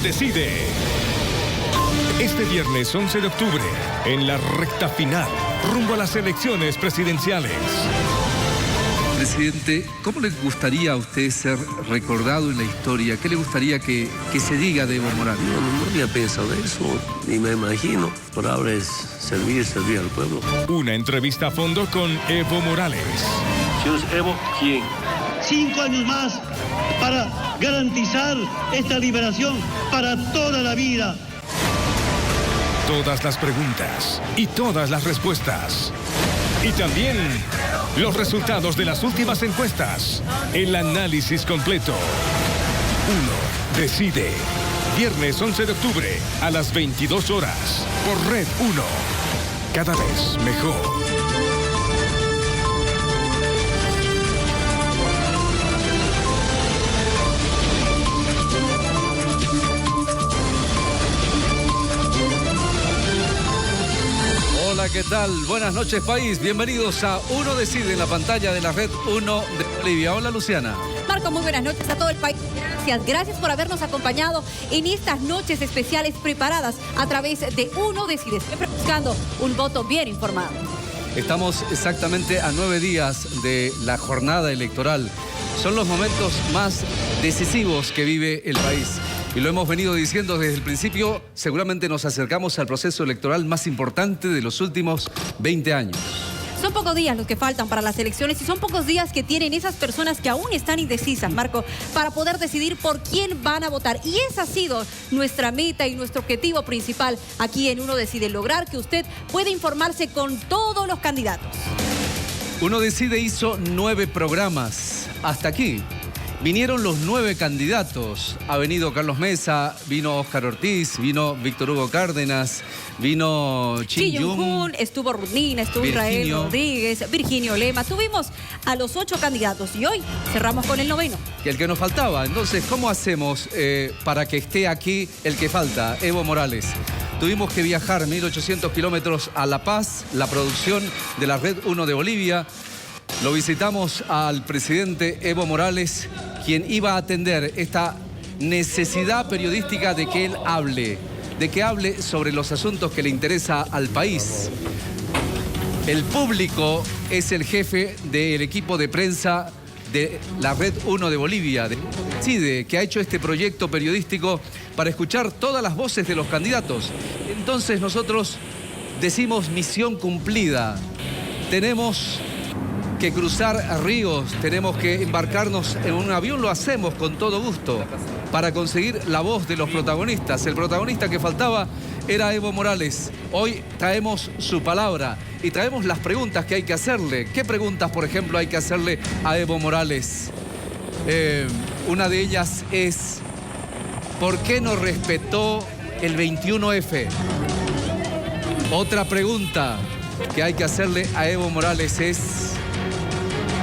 decide. Este viernes 11 de octubre, en la recta final, rumbo a las elecciones presidenciales. Presidente, ¿cómo le gustaría a usted ser recordado en la historia? ¿Qué le gustaría que se diga de Evo Morales? No había pensado eso, ni me imagino. Por ahora es servir al pueblo. Una entrevista a fondo con Evo Morales. Señor Evo, ¿quién? 5 años más para garantizar esta liberación para toda la vida. Todas las preguntas y todas las respuestas. Y también los resultados de las últimas encuestas. El análisis completo. Uno decide. Viernes 11 de octubre a las 22 horas por Red 1. Cada vez mejor. Hola, ¿qué tal? Buenas noches, país. Bienvenidos a Uno Decide en la pantalla de la Red 1 de Bolivia. Hola, Luciana. Marco, muy buenas noches a todo el país. Gracias por habernos acompañado en estas noches especiales preparadas a través de Uno Decide, siempre buscando un voto bien informado. Estamos exactamente a 9 días de la jornada electoral. Son los momentos más decisivos que vive el país. Y lo hemos venido diciendo desde el principio, seguramente nos acercamos al proceso electoral más importante de los últimos 20 años. Son pocos días los que faltan para las elecciones y son pocos días que tienen esas personas que aún están indecisas, Marco, para poder decidir por quién van a votar. Y esa ha sido nuestra meta y nuestro objetivo principal aquí en Uno Decide, lograr que usted pueda informarse con todos los candidatos. Uno Decide hizo 9 programas hasta aquí. Vinieron los 9 candidatos. Ha venido Carlos Mesa, vino Óscar Ortiz, vino Víctor Hugo Cárdenas, vino Chi Yung-hun, estuvo Rudnina, estuvo Israel Rodríguez, Virginio Lema. Tuvimos a los 8 candidatos y hoy cerramos con el 9º. Y el que nos faltaba. Entonces, ¿cómo hacemos para que esté aquí el que falta, Evo Morales? Tuvimos que viajar 1.800 kilómetros a La Paz, la producción de la Red 1 de Bolivia. Lo visitamos al presidente Evo Morales, quien iba a atender esta necesidad periodística de que él hable, sobre los asuntos que le interesa al país. El público es el jefe del equipo de prensa de la Red 1 de Bolivia, de CIDE, que ha hecho este proyecto periodístico para escuchar todas las voces de los candidatos. Entonces nosotros decimos misión cumplida. Tenemos que cruzar ríos, tenemos que embarcarnos en un avión, lo hacemos con todo gusto para conseguir la voz de los protagonistas. El protagonista que faltaba era Evo Morales. Hoy traemos su palabra y traemos las preguntas que hay que hacerle. ¿Qué preguntas, por ejemplo, hay que hacerle a Evo Morales? Una de ellas es, ¿por qué no respetó el 21F? Otra pregunta que hay que hacerle a Evo Morales es,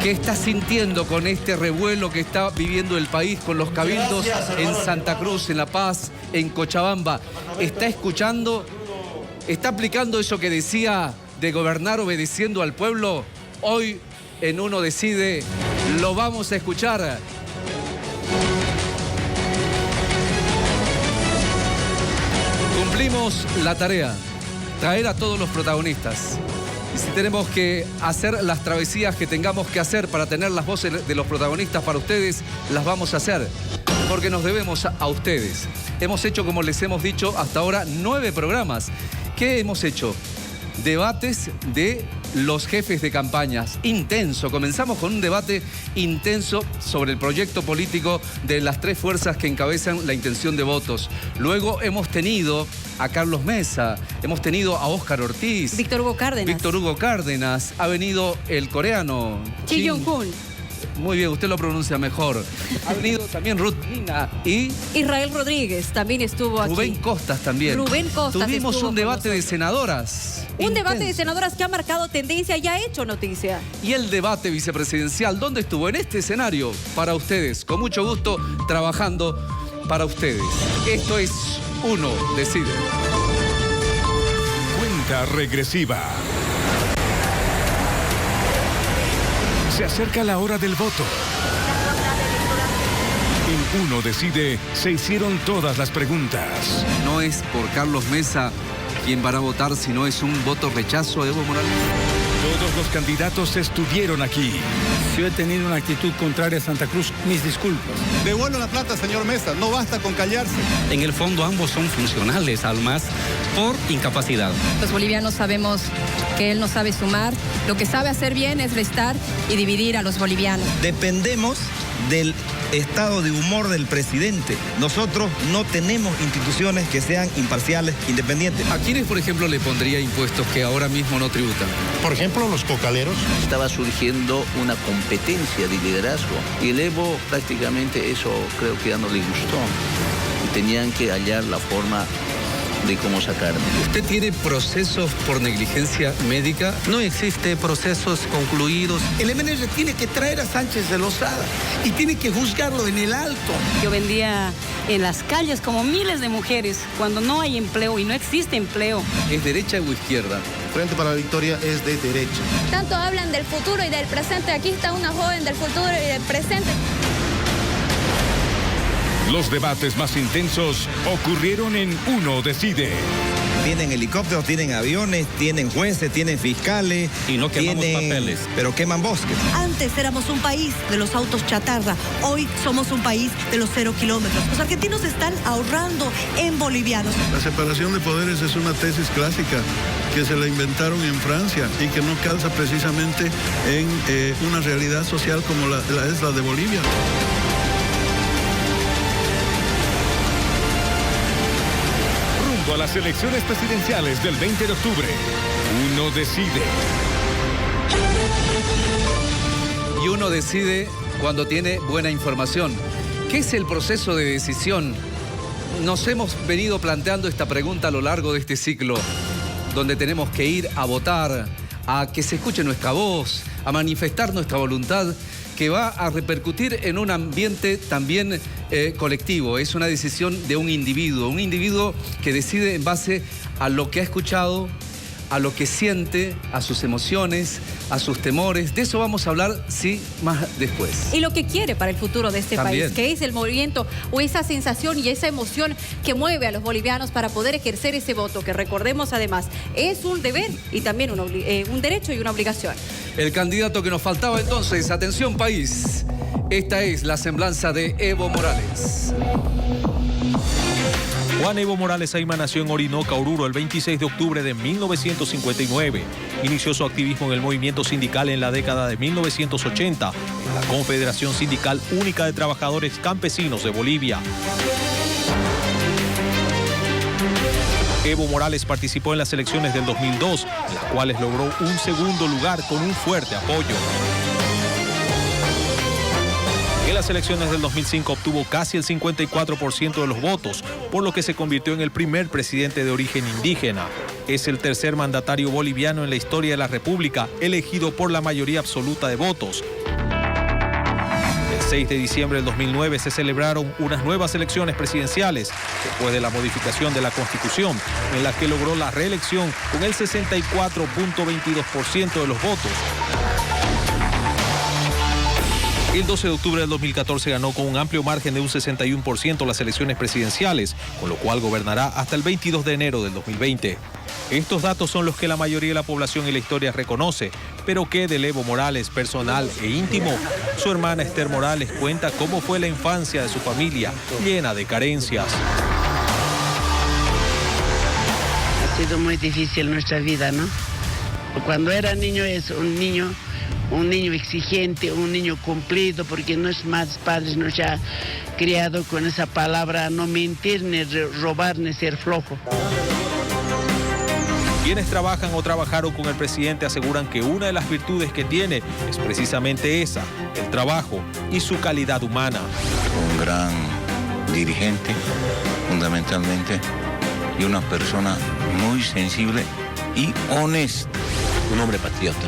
¿qué está sintiendo con este revuelo que está viviendo el país con los cabildos en Santa Cruz, en La Paz, en Cochabamba? ¿Está escuchando? ¿Está aplicando eso que decía de gobernar obedeciendo al pueblo? Hoy en Uno Decide lo vamos a escuchar. Cumplimos la tarea, traer a todos los protagonistas. Y si tenemos que hacer las travesías que tengamos que hacer para tener las voces de los protagonistas para ustedes, las vamos a hacer, porque nos debemos a ustedes. Hemos hecho, como les hemos dicho hasta ahora, 9 programas. ¿Qué hemos hecho? Debates de los jefes de campañas, intenso. Comenzamos con un debate intenso sobre el proyecto político de las 3 fuerzas que encabezan la intención de votos. Luego hemos tenido a Carlos Mesa, hemos tenido a Óscar Ortiz, Víctor Hugo Cárdenas, ha venido el coreano Chi Yung-hun. Muy bien, usted lo pronuncia mejor. Ha venido también Rudnina y Israel Rodríguez también estuvo aquí. Rubén Costas también. Tuvimos un debate de senadoras. Un debate de senadoras que ha marcado tendencia y ha hecho noticia. Y el debate vicepresidencial, ¿dónde estuvo? En este escenario, para ustedes. Con mucho gusto, trabajando para ustedes. Esto es Uno Decide. Cuenta regresiva. Se acerca la hora del voto. En Uno Decide se hicieron todas las preguntas. No es por Carlos Mesa quien van a votar, sino es un voto rechazo a Evo Morales. Todos los candidatos estuvieron aquí. Si yo he tenido una actitud contraria a Santa Cruz, mis disculpas. Devuelva la plata, señor Mesa, no basta con callarse. En el fondo ambos son funcionales al MAS por incapacidad. Los bolivianos sabemos que él no sabe sumar, lo que sabe hacer bien es restar y dividir a los bolivianos. Dependemos del estado de humor del presidente. Nosotros no tenemos instituciones que sean imparciales, independientes. ¿A quiénes, por ejemplo, le pondría impuestos que ahora mismo no tributan? Por ejemplo, los cocaleros. Estaba surgiendo una competencia de liderazgo y el Evo prácticamente eso creo que ya no le gustó. Y tenían que hallar la forma de cómo sacarme. ¿Usted tiene procesos por negligencia médica? No existe procesos concluidos. El MNR tiene que traer a Sánchez de Lozada y tiene que juzgarlo en el alto. Yo vendía en las calles como miles de mujeres cuando no hay empleo y no existe empleo. ¿Es derecha o izquierda? Frente para la Victoria es de derecha. Tanto hablan del futuro y del presente. Aquí está una joven del futuro y del presente. Los debates más intensos ocurrieron en Uno Decide. Tienen helicópteros, tienen aviones, tienen jueces, tienen fiscales. Y no quemamos papeles. Pero queman bosques. Antes éramos un país de los autos chatarra, hoy somos un país de los 0 kilómetros. Los argentinos están ahorrando en bolivianos. La separación de poderes es una tesis clásica que se la inventaron en Francia y que no calza precisamente en una realidad social como es la de Bolivia. A las elecciones presidenciales del 20 de octubre, Uno Decide. Y uno decide cuando tiene buena información. ¿Qué es el proceso de decisión? Nos hemos venido planteando esta pregunta a lo largo de este ciclo, donde tenemos que ir a votar, a que se escuche nuestra voz, a manifestar nuestra voluntad, que va a repercutir en un ambiente también colectivo. Es una decisión de un individuo que decide en base a lo que ha escuchado, a lo que siente, a sus emociones, a sus temores. De eso vamos a hablar, sí, más después. Y lo que quiere para el futuro de este También. país, que es el movimiento o esa sensación y esa emoción que mueve a los bolivianos para poder ejercer ese voto, que recordemos además, es un deber y también un derecho y una obligación. El candidato que nos faltaba entonces, atención país, esta es la semblanza de Evo Morales. Juan Evo Morales Ayma nació en Orinoca, Oruro, el 26 de octubre de 1959. Inició su activismo en el movimiento sindical en la década de 1980, en la Confederación Sindical Única de Trabajadores Campesinos de Bolivia. Evo Morales participó en las elecciones del 2002, en las cuales logró un segundo lugar con un fuerte apoyo. En las elecciones del 2005 obtuvo casi el 54% de los votos, por lo que se convirtió en el primer presidente de origen indígena. Es el tercer mandatario boliviano en la historia de la República, elegido por la mayoría absoluta de votos. El 6 de diciembre del 2009 se celebraron unas nuevas elecciones presidenciales, después de la modificación de la Constitución, en la que logró la reelección con el 64.22% de los votos. El 12 de octubre del 2014 ganó con un amplio margen de un 61% las elecciones presidenciales, con lo cual gobernará hasta el 22 de enero del 2020. Estos datos son los que la mayoría de la población y la historia reconoce, pero ¿qué del Evo Morales personal e íntimo? Su hermana Esther Morales cuenta cómo fue la infancia de su familia, llena de carencias. Ha sido muy difícil nuestra vida, ¿no? Cuando era niño es un niño exigente, un niño cumplido, porque nuestros padres nos han criado con esa palabra, no mentir, ni robar, ni ser flojo. Quienes trabajan o trabajaron con el presidente aseguran que una de las virtudes que tiene es precisamente esa, el trabajo y su calidad humana. Un gran dirigente, fundamentalmente, y una persona muy sensible y honesta. Un hombre patriota,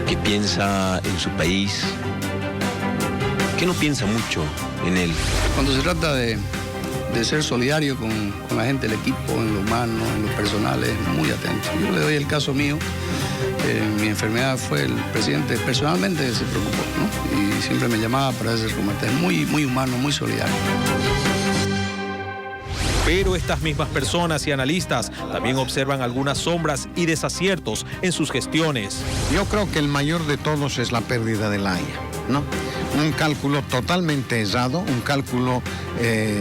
que piensa en su país, que no piensa mucho en él. Cuando se trata de ser solidario con la gente del equipo, en lo humano, en lo personal, es muy atento. Yo le doy el caso mío. mi enfermedad fue el presidente personalmente se preocupó, ¿no? Y siempre me llamaba para hacer comentarios. Muy, muy humano, muy solidario. Pero estas mismas personas y analistas también observan algunas sombras y desaciertos en sus gestiones. Yo creo que el mayor de todos es la pérdida de la Haya, ¿no? Un cálculo totalmente errado, un cálculo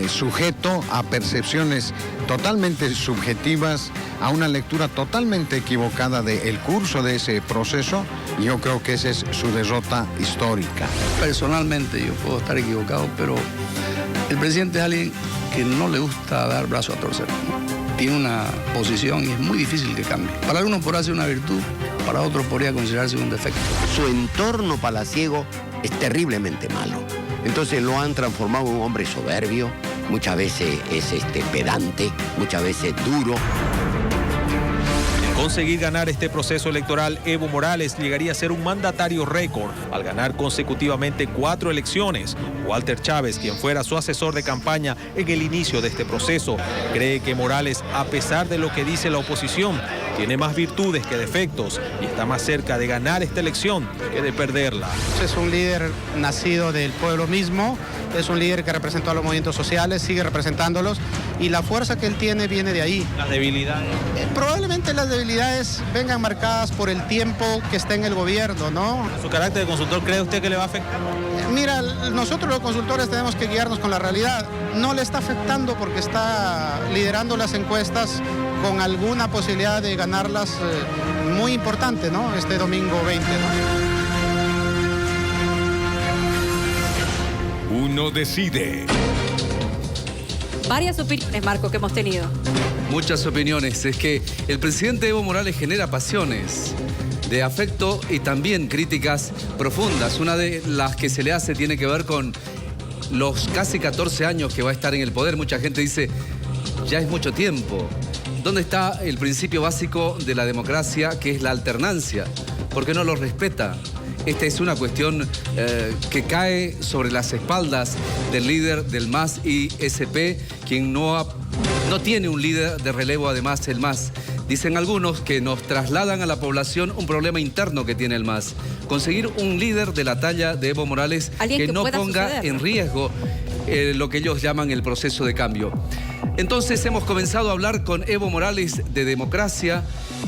sujeto a percepciones totalmente subjetivas, a una lectura totalmente equivocada del curso de ese proceso. Yo creo que esa es su derrota histórica. Personalmente yo puedo estar equivocado, pero el presidente es alguien que no le gusta dar brazo a torcer, ¿no? Tiene una posición y es muy difícil que cambie. Para algunos podrá ser una virtud, para otros podría considerarse un defecto. Su entorno palaciego es terriblemente malo. Entonces lo han transformado en un hombre soberbio, muchas veces es pedante, muchas veces duro. Conseguir ganar este proceso electoral, Evo Morales llegaría a ser un mandatario récord al ganar consecutivamente 4 elecciones. Walter Chávez, quien fuera su asesor de campaña en el inicio de este proceso, cree que Morales, a pesar de lo que dice la oposición, tiene más virtudes que defectos y está más cerca de ganar esta elección que de perderla. Es un líder nacido del pueblo mismo, es un líder que representó a los movimientos sociales, sigue representándolos y la fuerza que él tiene viene de ahí. ¿Las debilidades? Probablemente las debilidades vengan marcadas por el tiempo que está en el gobierno, ¿no? ¿Su carácter de consultor cree usted que le va a afectar? Mira, nosotros los consultores tenemos que guiarnos con la realidad. No le está afectando porque está liderando las encuestas con alguna posibilidad de ganarlas muy importante, ¿no? Este domingo 20, ¿no? Uno decide. Varias opiniones, Marco, que hemos tenido. Muchas opiniones. Es que el presidente Evo Morales genera pasiones de afecto y también críticas profundas. Una de las que se le hace tiene que ver con los casi 14 años que va a estar en el poder. Mucha gente dice, ya es mucho tiempo. ¿Dónde está el principio básico de la democracia, que es la alternancia? ¿Por qué no lo respeta? Esta es una cuestión que cae sobre las espaldas del líder del MAS y SP, quien no tiene un líder de relevo, además el MAS. Dicen algunos que nos trasladan a la población un problema interno que tiene el MAS. Conseguir un líder de la talla de Evo Morales que no ponga en riesgo lo que ellos llaman el proceso de cambio. Entonces hemos comenzado a hablar con Evo Morales de democracia,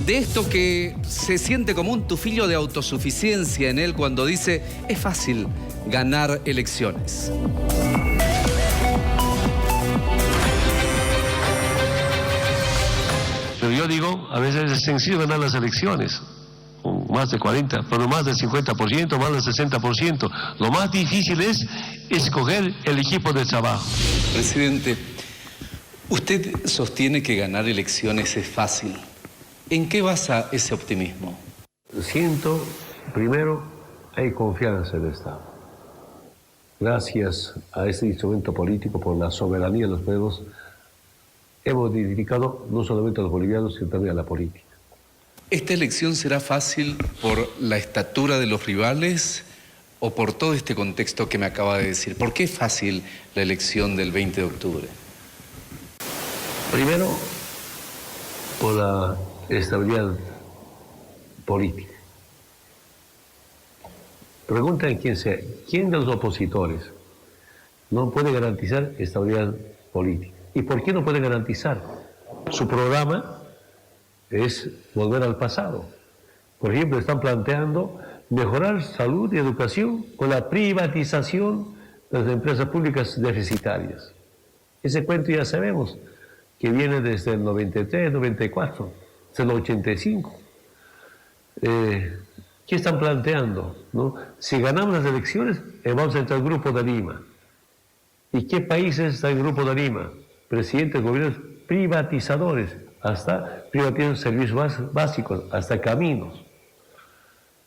de esto que se siente como un tufillo de autosuficiencia en él cuando dice, es fácil ganar elecciones. Pero yo digo, a veces es sencillo ganar las elecciones, con más de 40, pero más del 50%, más del 60%. Lo más difícil es escoger el equipo de trabajo. Presidente, usted sostiene que ganar elecciones es fácil. ¿En qué basa ese optimismo? Siento, primero, hay confianza en el Estado. Gracias a este instrumento político, por la soberanía de los pueblos, hemos dignificado no solamente a los bolivianos, sino también a la política. ¿Esta elección será fácil por la estatura de los rivales o por todo este contexto que me acaba de decir? ¿Por qué es fácil la elección del 20 de octubre? Primero, por la estabilidad política. Preguntan quién sea, ¿quién de los opositores no puede garantizar estabilidad política? ¿Y por qué no puede garantizar? Su programa es volver al pasado. Por ejemplo, están planteando mejorar salud y educación con la privatización de las empresas públicas deficitarias. Ese cuento ya sabemos que viene desde el 93, 94, hasta el 85. ¿Qué están planteando? ¿No? Si ganamos las elecciones, vamos a entrar al Grupo de Lima. ¿Y qué países están en el Grupo de Lima? Presidentes, gobiernos privatizadores, hasta privatizan servicios básicos, hasta caminos.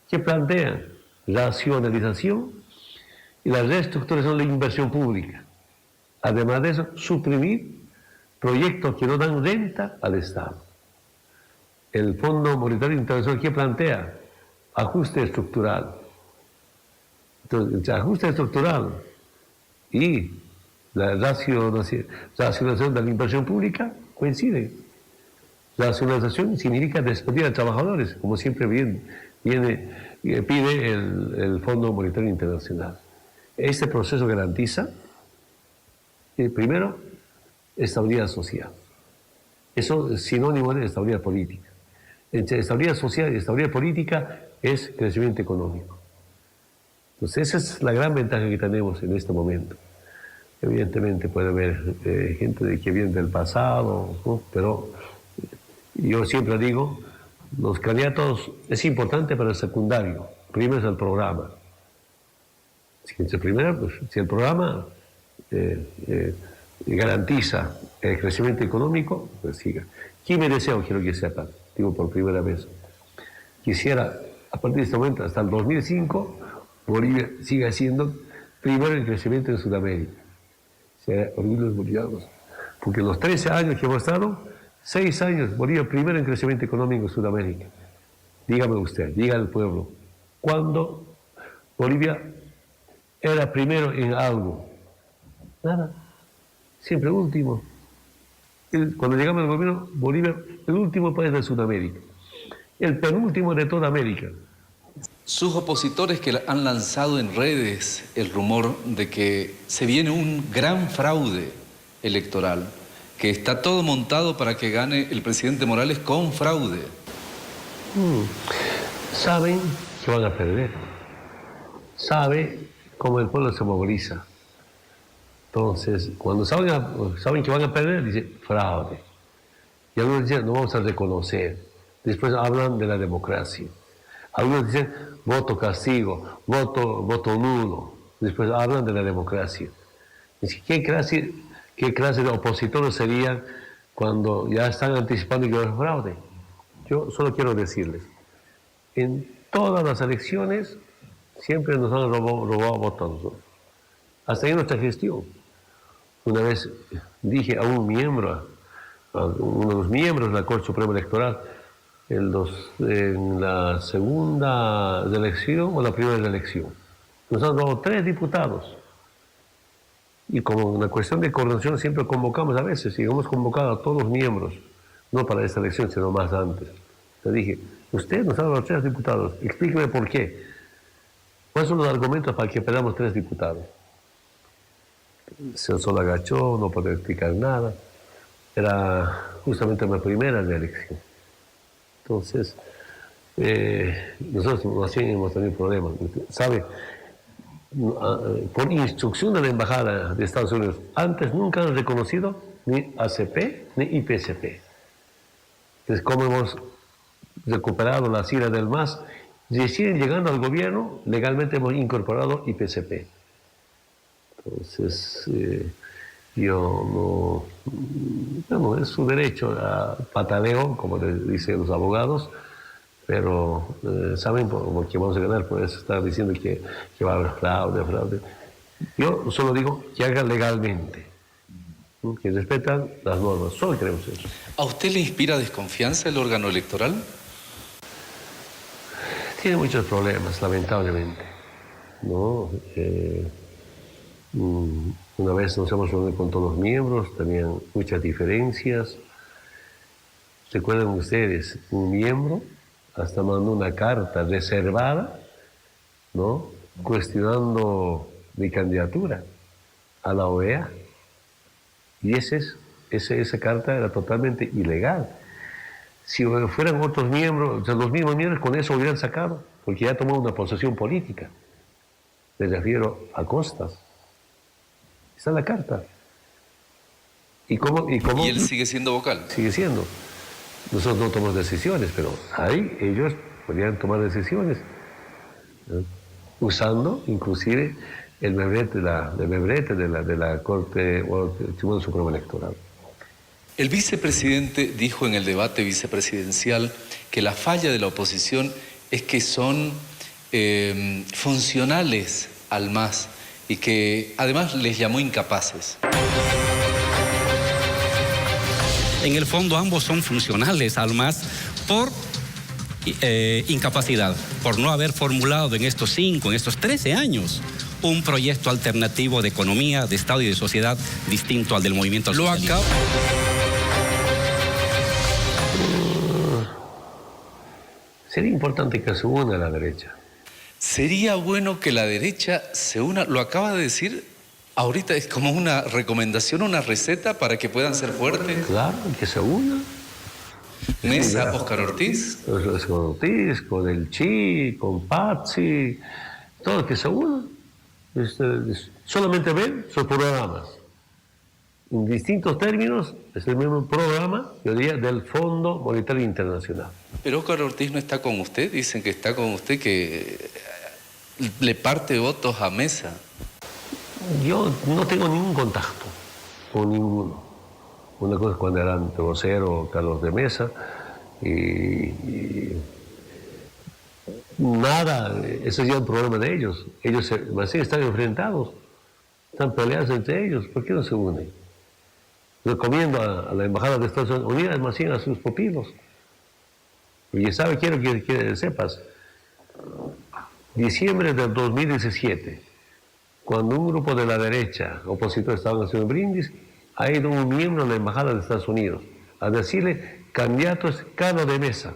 ¿Qué plantean? Racionalización y la reestructuración de la inversión pública. Además de eso, suprimir proyectos que no dan renta al Estado. El Fondo Monetario Internacional, ¿qué plantea? Ajuste estructural. Entonces, el ajuste estructural y la racionalización de la inversión pública coinciden. Nacionalización significa despedir a trabajadores, como siempre pide el Fondo Monetario Internacional. Este proceso garantiza, primero, estabilidad social. Eso es sinónimo de estabilidad política. Entre estabilidad social y estabilidad política es crecimiento económico. Entonces, esa es la gran ventaja que tenemos en este momento. Evidentemente puede haber gente que viene del pasado, ¿no? Pero yo siempre digo, los candidatos es importante para el secundario. Primero es el programa. Si el programa garantiza el crecimiento económico, pues siga. ¿Qué me deseo? Quiero que sepan, digo por primera vez. Quisiera, a partir de este momento, hasta el 2005, Bolivia siga siendo primero en crecimiento en Sudamérica. Sea orgullo bolivianos. Porque en los 13 años que hemos estado, 6 años, Bolivia primero en crecimiento económico en Sudamérica. Dígame usted, diga al pueblo, ¿cuándo Bolivia era primero en algo? Nada. Siempre último. Cuando llegamos al gobierno, Bolivia, el último país de Sudamérica. El penúltimo de toda América. Sus opositores que han lanzado en redes el rumor de que se viene un gran fraude electoral, que está todo montado para que gane el presidente Morales con fraude. Saben que van a perder. Sabe cómo el pueblo se moviliza. Entonces, cuando saben que van a perder, dicen fraude. Y algunos dicen, no vamos a reconocer. Después hablan de la democracia. Algunos dicen, voto castigo, voto nulo. Después hablan de la democracia. ¿Qué clase de opositores serían cuando ya están anticipando que va a haber fraude? Yo solo quiero decirles, en todas las elecciones siempre nos han robado votos a nosotros. Hasta en nuestra gestión. Una vez dije a uno de los miembros de la Corte Suprema Electoral, en la segunda elección o la primera elección, nos han robado 3 diputados. Y como una cuestión de coordinación siempre convocamos a veces, y hemos convocado a todos los miembros, no para esta elección, sino más antes. Le dije, usted nos ha dado 3 diputados, explíqueme por qué. ¿Cuáles son los argumentos para que perdamos 3 diputados? Se solo agachó, no podía explicar nada. Era justamente la primera elección. Entonces, nosotros así hemos tenido problemas. ¿Sabe? Por instrucción de la Embajada de Estados Unidos, antes nunca han reconocido ni ACP ni IPCP. Entonces, como hemos recuperado la sigla del MAS, recién llegando al gobierno, legalmente hemos incorporado IPCP. Entonces, es su derecho a pataleo, como dicen los abogados, pero saben por qué vamos a ganar, por eso estar diciendo que va a haber fraude. Yo solo digo que hagan legalmente, que respetan las normas, solo queremos eso. ¿A usted le inspira desconfianza el órgano electoral? Tiene muchos problemas, lamentablemente, ¿no? Una vez nos hemos reunido con todos los miembros, tenían muchas diferencias. ¿Recuerdan ustedes? Un miembro hasta mandó una carta reservada, ¿no?, cuestionando mi candidatura a la OEA. Y esa carta era totalmente ilegal. Si fueran otros miembros, o sea, los mismos miembros con eso hubieran sacado, porque ya tomó una posesión política. Me refiero a Costas. Está en la carta. ¿Y cómo? ¿Y él sigue siendo vocal? Sigue siendo. Nosotros no tomamos decisiones, pero ahí ellos podrían tomar decisiones, ¿no?, usando inclusive el membrete de la Corte o el Tribunal Supremo Electoral. El vicepresidente dijo en el debate vicepresidencial que la falla de la oposición es que son funcionales al MAS y que además les llamó incapaces. En el fondo ambos son funcionales al MAS por incapacidad, por no haber formulado en estos 13 años un proyecto alternativo de economía, de Estado y de sociedad distinto al del movimiento al socialismo. Sería importante que se una la derecha. Sería bueno que la derecha se una, lo acaba de decir, ahorita es como una recomendación, una receta para que puedan ser fuertes. Claro, que se una. Mesa, Óscar Ortiz. Óscar Ortiz, con el Chi, con Pazzi, todos que se unan. Solamente ven sus programas. En distintos términos, es el mismo programa, yo diría, del Fondo Monetario Internacional. Pero Óscar Ortiz no está con usted, dicen que está con usted, que le parte votos a Mesa. Yo no tengo ningún contacto con ninguno. Una cosa es cuando eran vocero Carlos de Mesa y nada, ese es ya un problema de ellos. Ellos más bien están enfrentados, están peleados entre ellos. ¿Por qué no se unen? Recomiendo a la Embajada de Estados Unidos más bien a sus pupilos. Y sabe, quiero que sepas, diciembre del 2017, cuando un grupo de la derecha opositor estaba haciendo brindis, ha ido un miembro de la Embajada de Estados Unidos a decirle: candidato es Carlos de Mesa,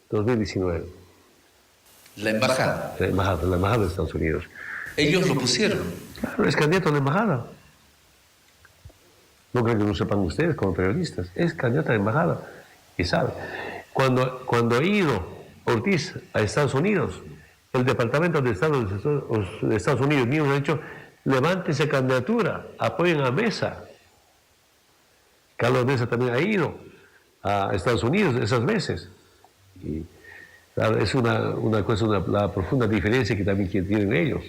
2019. La embajada. La embajada de Estados Unidos. Ellos lo pusieron. Claro, es candidato a la embajada. No creo que lo sepan ustedes como periodistas. Es candidato a la embajada. Y sabe, cuando ha ido Ortiz a Estados Unidos, el Departamento de Estado de Estados Unidos mismo ha dicho: levántese candidatura, apoyen a Mesa. Carlos Mesa también ha ido a Estados Unidos esas veces. Y claro, es la profunda diferencia que también tienen ellos.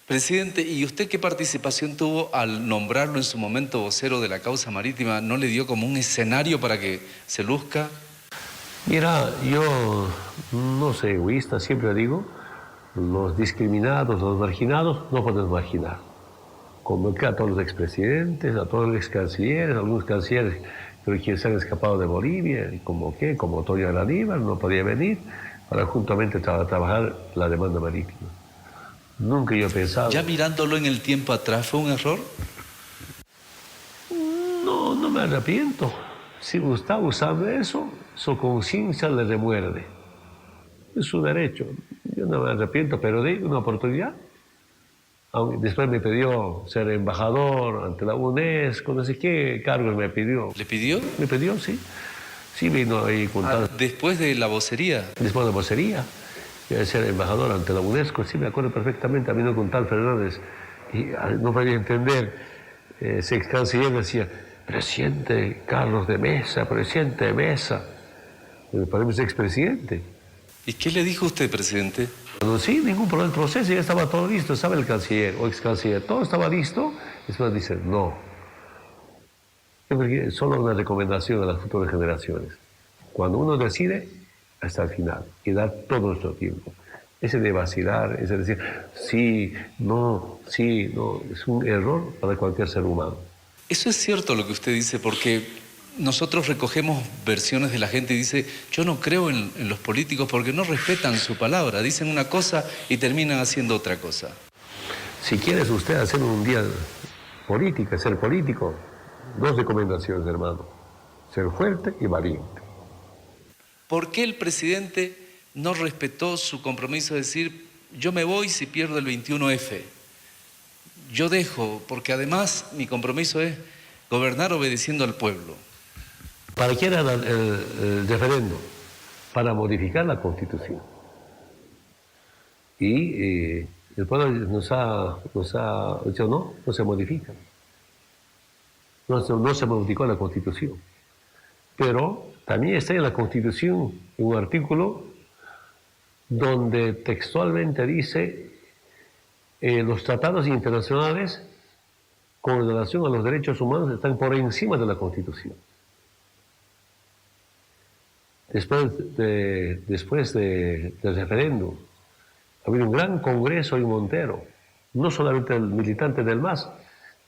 Presidente, ¿y usted qué participación tuvo al nombrarlo en su momento vocero de la causa marítima? ¿No le dio como un escenario para que se luzca? Mira, yo no soy egoísta, siempre digo, los discriminados, los marginados, no podemos marginar. Convoqué a todos los expresidentes, a todos los excancilleres, algunos cancilleres que se han escapado de Bolivia, y convoqué, como Toño Aníbal, no podía venir, para juntamente trabajar la demanda marítima. Nunca yo he pensado... ¿Ya mirándolo en el tiempo atrás fue un error? No, no me arrepiento. Si Gustavo sabe eso, su conciencia le remuerde. Es su derecho. Yo no me arrepiento, pero di una oportunidad. Después me pidió ser embajador ante la UNESCO, no sé qué cargos me pidió. ¿Le pidió? Me pidió, sí. Sí, vino ahí contando. ¿Después de la vocería? Después de la vocería. Ser embajador ante la UNESCO, sí, me acuerdo perfectamente. A mí no con tal Fernández. Y no podía entender. Ese ex canciller decía: presidente Carlos de Mesa, presidente de Mesa. Para mí es expresidente. ¿Y qué le dijo usted, presidente? Bueno, sí, ningún problema. El proceso ya estaba todo listo, sabe el canciller o ex canciller, todo estaba listo. Después dice: no. Solo una recomendación a las futuras generaciones. Cuando uno decide, hasta el final, y dar todo nuestro tiempo. Ese de vacilar, ese de decir sí, no, es un error para cualquier ser humano. Eso es cierto lo que usted dice, porque nosotros recogemos versiones de la gente y dice: yo no creo en los políticos porque no respetan su palabra, dicen una cosa y terminan haciendo otra cosa. Si quieres usted hacer un día política, ser político, dos recomendaciones, hermano: ser fuerte y valiente. ¿Por qué el presidente no respetó su compromiso de decir: yo me voy si pierdo el 21F? Yo dejo, porque además mi compromiso es gobernar obedeciendo al pueblo. ¿Para qué era el referéndum? Para modificar la Constitución. Y el pueblo nos ha dicho: no se modifica. No se modificó la Constitución. Pero también está en la Constitución un artículo donde textualmente dice: los tratados internacionales con relación a los derechos humanos están por encima de la Constitución. Después del referéndum, ha habido un gran congreso en Montero, no solamente el militante del MAS,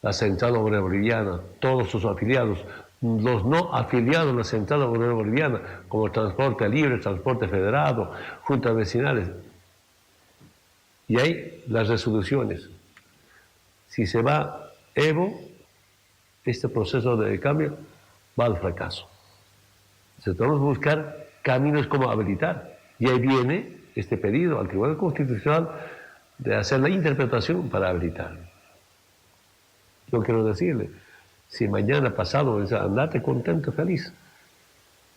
la Central Obrera Boliviana, todos sus afiliados, los no afiliados a la Central Obrera Boliviana, como Transporte Libre, Transporte Federado, juntas vecinales. Y hay las resoluciones. Si se va Evo, este proceso de cambio va al fracaso. Entonces, tenemos que buscar caminos como habilitar Y ahí viene este pedido al Tribunal Constitucional de hacer la interpretación para habilitar. Yo quiero decirle, si mañana pasado, andate contento, feliz.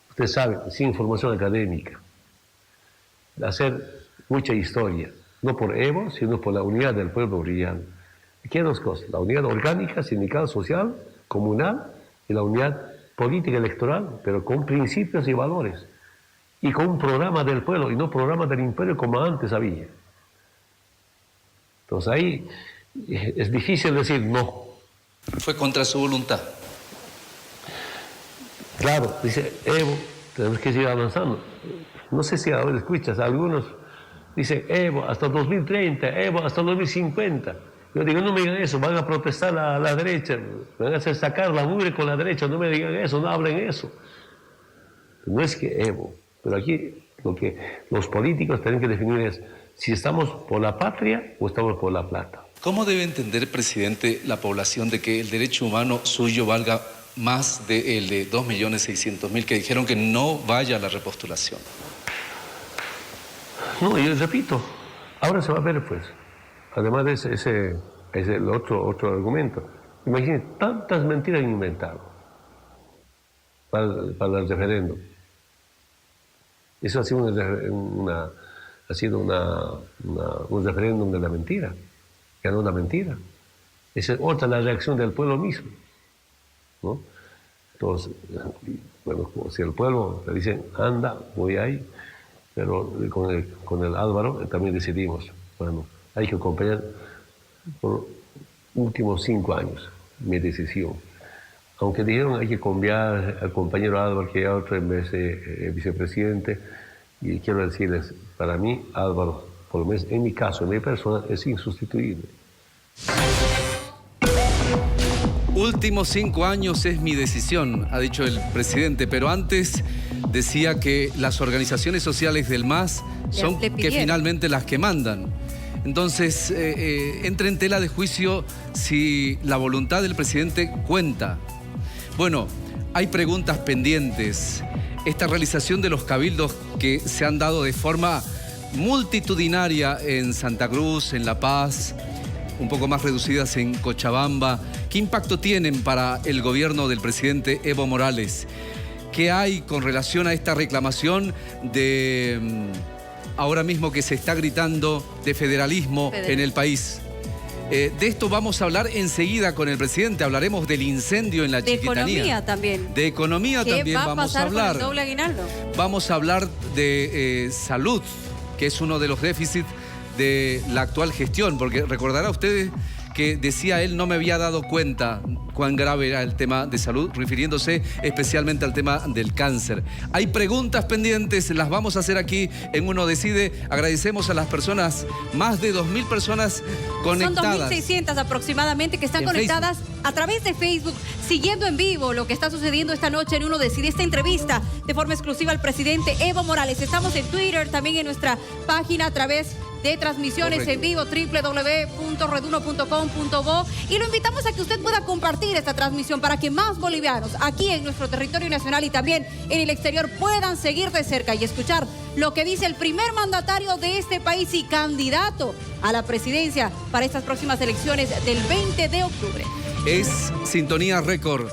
Usted sabe, sin formación académica, hacer mucha historia, no por Evo, sino por la unidad del pueblo boliviano. Aquí hay dos cosas, la unidad orgánica, sindical, social, comunal, y la unidad política electoral, pero con principios y valores, y con un programa del pueblo, y no programa del imperio como antes había. Entonces ahí es difícil decir no. Fue contra su voluntad. Claro, dice Evo, tenemos que seguir avanzando. No sé si ahora escuchas, algunos dicen Evo hasta 2030, Evo hasta 2050. Yo digo, no me digan eso, van a protestar a la derecha, van a hacer sacar la mugre con la derecha, no me digan eso, no hablen eso. No es que Evo, pero aquí lo que los políticos tienen que definir es si estamos por la patria o estamos por la plata. ¿Cómo debe entender, presidente, la población de que el derecho humano suyo valga más del de 2.600.000 que dijeron que no vaya a la repostulación? No, yo repito, ahora se va a ver pues. Además de ese el otro argumento. Imagínense, tantas mentiras han inventado para el referéndum. Eso ha sido un referéndum de la mentira. Ganó la mentira. Esa es otra la reacción del pueblo mismo, ¿no? Entonces, bueno, si el pueblo le dicen, anda, voy ahí, pero con el Álvaro también decidimos, bueno, hay que acompañar por los últimos 5 años mi decisión. Aunque dijeron hay que cambiar al compañero Álvaro, que hay otro en vez de vicepresidente, y quiero decirles, para mí Álvaro, por lo menos en mi caso, en mi persona, es insustituible. Últimos 5 años es mi decisión, ha dicho el presidente, pero antes decía que las organizaciones sociales del MAS son que finalmente las que mandan. Entonces, entra en tela de juicio si la voluntad del presidente cuenta. Bueno, hay preguntas pendientes. Esta realización de los cabildos que se han dado de forma multitudinaria en Santa Cruz, en La Paz, un poco más reducidas en Cochabamba, ¿qué impacto tienen para el gobierno del presidente Evo Morales? ¿Qué hay con relación a esta reclamación de ahora mismo que se está gritando de federalismo en el país? De esto vamos a hablar enseguida con el presidente. Hablaremos del incendio en la Chiquitanía. De economía también. De economía también vamos a hablar. Con el doble aguinaldo? Vamos a hablar de salud, que es uno de los déficits de la actual gestión, porque recordará ustedes que decía él, no me había dado cuenta cuán grave era el tema de salud, refiriéndose especialmente al tema del cáncer. Hay preguntas pendientes, las vamos a hacer aquí en Uno Decide. Agradecemos a las personas, más de 2.000 personas conectadas. Son 2.600 aproximadamente que están conectadas a través de Facebook, siguiendo en vivo lo que está sucediendo esta noche en Uno Decide. Esta entrevista de forma exclusiva al presidente Evo Morales. Estamos en Twitter, también en nuestra página a través de transmisiones en vivo, www.reduno.com.bo, y lo invitamos a que usted pueda compartir esta transmisión para que más bolivianos aquí en nuestro territorio nacional y también en el exterior puedan seguir de cerca y escuchar lo que dice el primer mandatario de este país y candidato a la presidencia para estas próximas elecciones del 20 de octubre. Es Sintonía Récord,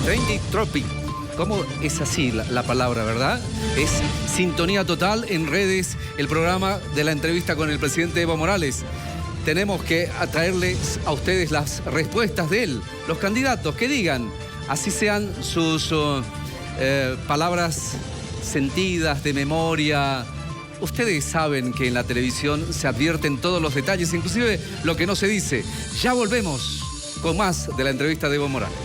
Trendy Tropic. ¿Cómo es así la palabra, verdad? Es sintonía total en redes, el programa de la entrevista con el presidente Evo Morales. Tenemos que atraerles a ustedes las respuestas de él, los candidatos, que digan, así sean sus palabras sentidas, de memoria. Ustedes saben que en la televisión se advierten todos los detalles, inclusive lo que no se dice. Ya volvemos con más de la entrevista de Evo Morales.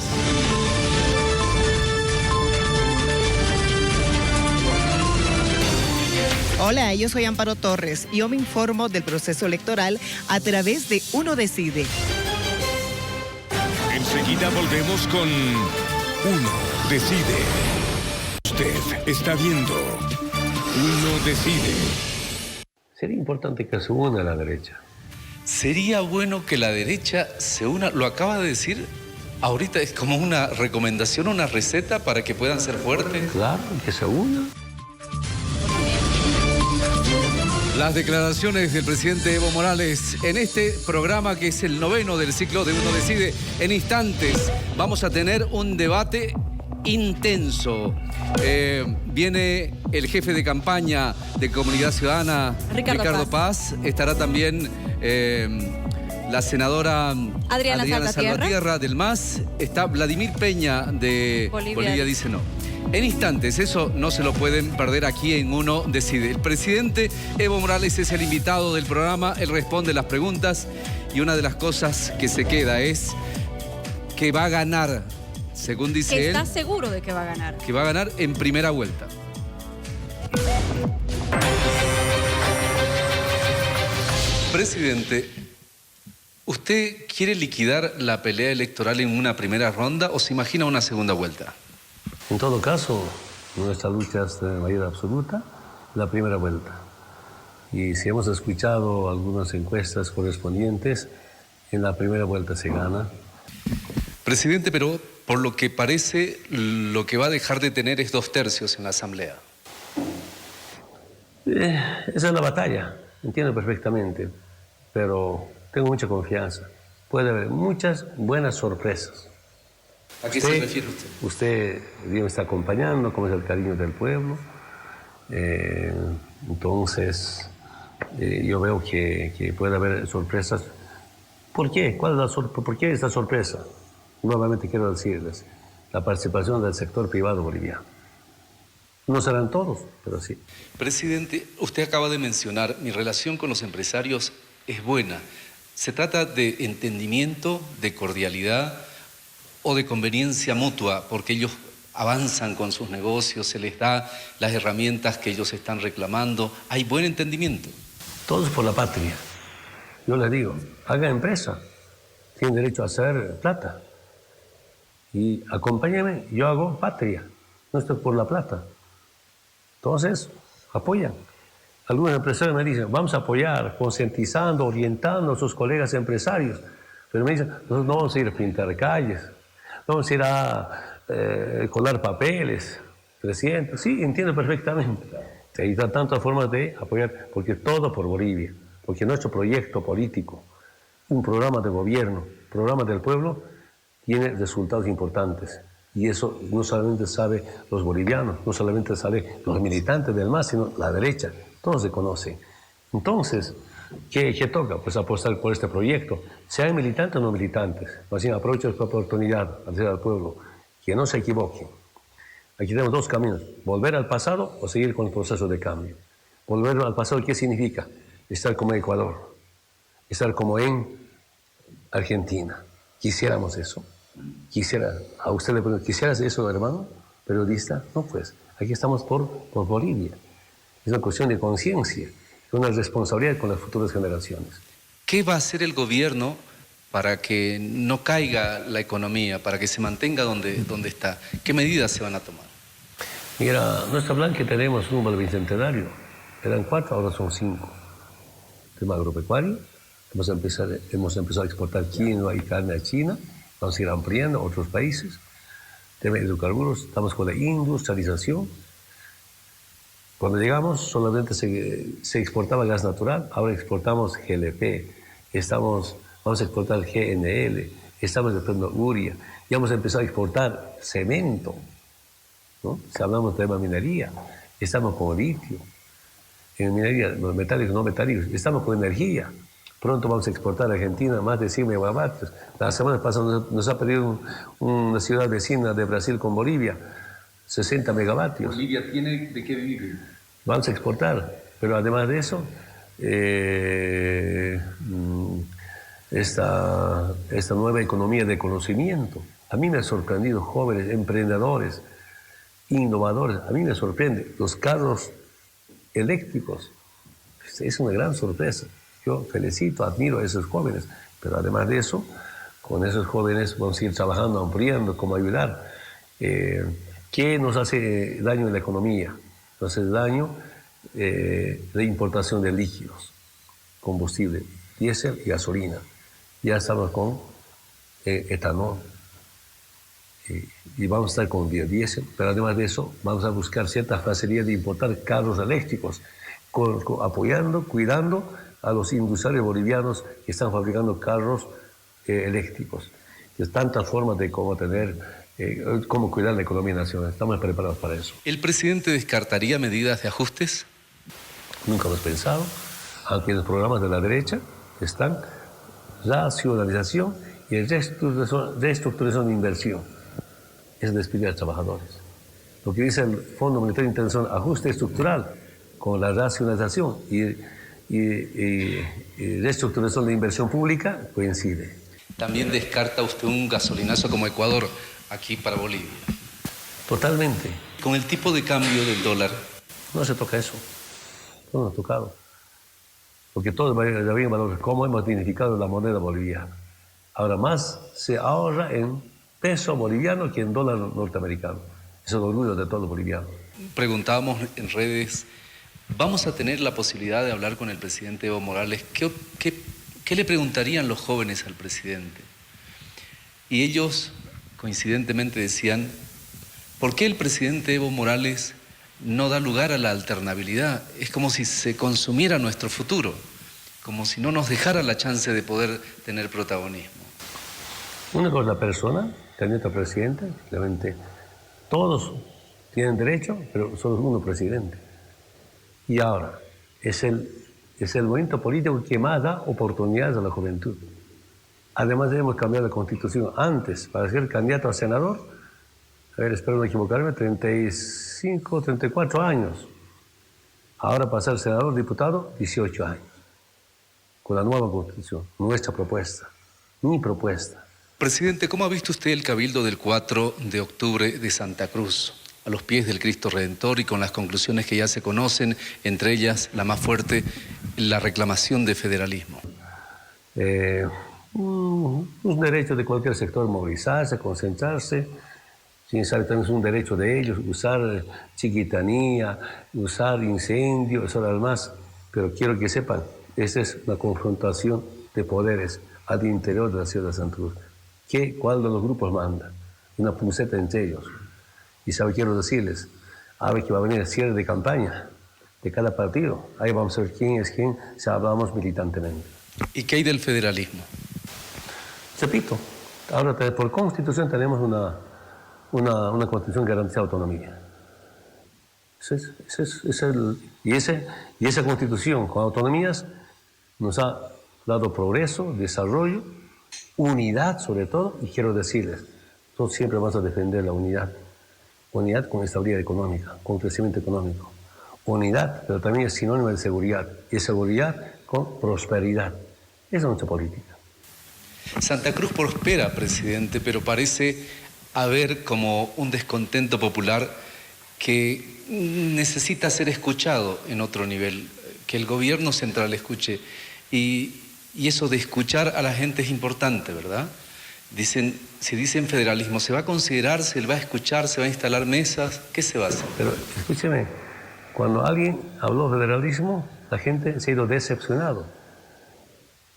Hola, yo soy Amparo Torres y yo me informo del proceso electoral a través de Uno Decide. Enseguida volvemos con Uno Decide. Usted está viendo Uno Decide. Sería importante que se una a la derecha. Sería bueno que la derecha se una, lo acaba de decir, ahorita es como una recomendación, una receta para que puedan ser fuertes. Claro, que se una. Las declaraciones del presidente Evo Morales en este programa que es el 9º del ciclo de Uno Decide. En instantes vamos a tener un debate intenso. Viene el jefe de campaña de Comunidad Ciudadana, Ricardo Paz. Estará también la senadora Adriana Salvatierra del MAS. Está Vladimir Peña de Bolivia dice no. En instantes, eso no se lo pueden perder aquí en Uno Decide. El presidente Evo Morales es el invitado del programa, él responde las preguntas y una de las cosas que se queda es que va a ganar, según dice él. ¿Estás seguro de que va a ganar? Que va a ganar en primera vuelta. Presidente, ¿usted quiere liquidar la pelea electoral en una primera ronda o se imagina una segunda vuelta? En todo caso, nuestra lucha es de mayoría absoluta, la primera vuelta. Y si hemos escuchado algunas encuestas correspondientes, en la primera vuelta se gana. Presidente, pero por lo que parece, lo que va a dejar de tener es 2/3 en la Asamblea. Esa es la batalla, entiendo perfectamente, pero tengo mucha confianza. Puede haber muchas buenas sorpresas. ¿A qué se refiere usted? Usted me está acompañando, como es el cariño del pueblo. Entonces, yo veo que puede haber sorpresas. ¿Por qué? ¿Por qué esta sorpresa? Nuevamente quiero decirles, la participación del sector privado boliviano. No serán todos, pero sí. Presidente, usted acaba de mencionar, mi relación con los empresarios es buena. ¿Se trata de entendimiento, de cordialidad o de conveniencia mutua, porque ellos avanzan con sus negocios, se les da las herramientas que ellos están reclamando? ¿Hay buen entendimiento? Todos por la patria. Yo les digo, haga empresa, tienen derecho a hacer plata. Y acompáñenme, yo hago patria, no estoy por la plata. Entonces, apoyan. Algunos empresarios me dicen, vamos a apoyar, concientizando, orientando a sus colegas empresarios. Pero me dicen, nosotros no vamos a ir a pintar calles, no vamos a ir a colar papeles, 300. Sí, entiendo perfectamente. Hay tantas formas de apoyar, porque todo por Bolivia, porque nuestro proyecto político, un programa de gobierno, programa del pueblo, tiene resultados importantes. Y eso no solamente saben los bolivianos, no solamente saben los militantes del MAS, sino la derecha. Todos se conocen. Entonces, ¿qué toca? Pues apostar por este proyecto. Sean militantes o no militantes. Así aprovecho esta oportunidad a decir al pueblo que no se equivoquen. Aquí tenemos dos caminos. Volver al pasado o seguir con el proceso de cambio. Volver al pasado, ¿qué significa? Estar como Ecuador. Estar como en Argentina. Quisiéramos eso. A usted le pregunto, ¿quisieras eso, hermano? Periodista, no, pues, aquí estamos por Bolivia. Es una cuestión de conciencia, una responsabilidad con las futuras generaciones. ¿Qué va a hacer el gobierno para que no caiga la economía, para que se mantenga donde está? ¿Qué medidas se van a tomar? Mira, nuestro plan que tenemos rumbo al bicentenario, eran 4, ahora son 5. Tema agropecuario, hemos empezado a exportar quinoa y carne a China. Vamos a ir ampliando a otros países. Tema de hidrocarburos, estamos con la industrialización. Cuando llegamos solamente se exportaba gas natural, ahora exportamos GLP, vamos a exportar GNL, estamos exportando urea, ya hemos empezado a exportar cemento, ¿no? Si hablamos de minería, estamos con litio, en minería, los metálicos, no metálicos, estamos con energía. Pronto vamos a exportar a Argentina más de 100 megavatios. La semana pasada nos ha pedido una ciudad vecina de Brasil con Bolivia, 60 megavatios. ¿Bolivia tiene de qué vivir? Vamos a exportar, pero además de eso, esta nueva economía de conocimiento. A mí me ha sorprendido jóvenes, emprendedores, innovadores. A mí me sorprende los carros eléctricos. Es una gran sorpresa. Yo felicito, admiro a esos jóvenes, pero además de eso, con esos jóvenes vamos a ir trabajando, ampliando, cómo ayudar. ¿Qué nos hace daño en la economía? Nos hace daño la importación de líquidos, combustible, diésel y gasolina. Ya estamos con etanol y vamos a estar con biodiesel, pero además de eso vamos a buscar cierta facilidad de importar carros eléctricos apoyando, cuidando a los industriales bolivianos que están fabricando carros eléctricos. Hay tantas formas de cómo cómo cuidar la economía nacional. Estamos preparados para eso. ¿El presidente descartaría medidas de ajustes? Nunca hemos pensado, aunque en los programas de la derecha están racionalización y reestructuración de inversión. Es despedir a trabajadores. Lo que dice el Fondo Monetario Internacional, ajuste estructural con la racionalización y reestructuración de inversión pública, coincide. ¿También descarta usted un gasolinazo como Ecuador aquí para Bolivia? Totalmente. Con el tipo de cambio del dólar. No se toca eso. No lo ha tocado. Porque todo había valor. ¿Cómo hemos dignificado la moneda boliviana? Ahora más se ahorra en peso boliviano que en dólar norteamericano. Es el orgullo de todo los bolivianos. Preguntábamos en redes, ¿vamos a tener la posibilidad de hablar con el presidente Evo Morales? ¿Qué le preguntarían los jóvenes al presidente? Y ellos, coincidentemente, decían, ¿por qué el presidente Evo Morales no da lugar a la alternabilidad? Es como si se consumiera nuestro futuro, como si no nos dejara la chance de poder tener protagonismo. Una cosa, la persona, candidato a presidente, realmente todos tienen derecho, pero solo uno presidente. Y ahora, es el movimiento político que más da oportunidades a la juventud. Además, debemos cambiar la Constitución. Antes, para ser candidato a senador, espero no equivocarme, 35, 34 años. Ahora para ser senador, diputado, 18 años. Con la nueva Constitución, nuestra propuesta, mi propuesta. Presidente, ¿cómo ha visto usted el cabildo del 4 de octubre de Santa Cruz? A los pies del Cristo Redentor y con las conclusiones que ya se conocen, entre ellas la más fuerte, la reclamación de federalismo. Un derecho de cualquier sector movilizarse, concentrarse. Sin saber, también es un derecho de ellos usar chiquitanía, usar incendio, eso nada más. Pero quiero que sepan, esta es una confrontación de poderes al interior de la ciudad de Santa Cruz. ¿Cuál de los grupos manda? Una punceta entre ellos. Y quiero decirles, ahora que va a venir el cierre de campaña de cada partido, ahí vamos a ver quién es quién, si hablamos militantemente. ¿Y qué hay del federalismo? Repito, ahora por Constitución tenemos una Constitución que garantiza autonomía. Y esa Constitución con autonomías nos ha dado progreso, desarrollo, unidad sobre todo, y quiero decirles, nosotros siempre vamos a defender la unidad. Unidad con estabilidad económica, con crecimiento económico. Unidad, pero también es sinónimo de seguridad. Y seguridad con prosperidad. Esa es nuestra política. Santa Cruz prospera, presidente, pero parece haber como un descontento popular que necesita ser escuchado en otro nivel, que el gobierno central escuche. Y eso de escuchar a la gente es importante, ¿verdad? Si dicen federalismo, ¿se va a considerar, se va a escuchar, se va a instalar mesas? ¿Qué se va a hacer? Pero escúcheme, cuando alguien habló de federalismo, la gente se ha ido decepcionado.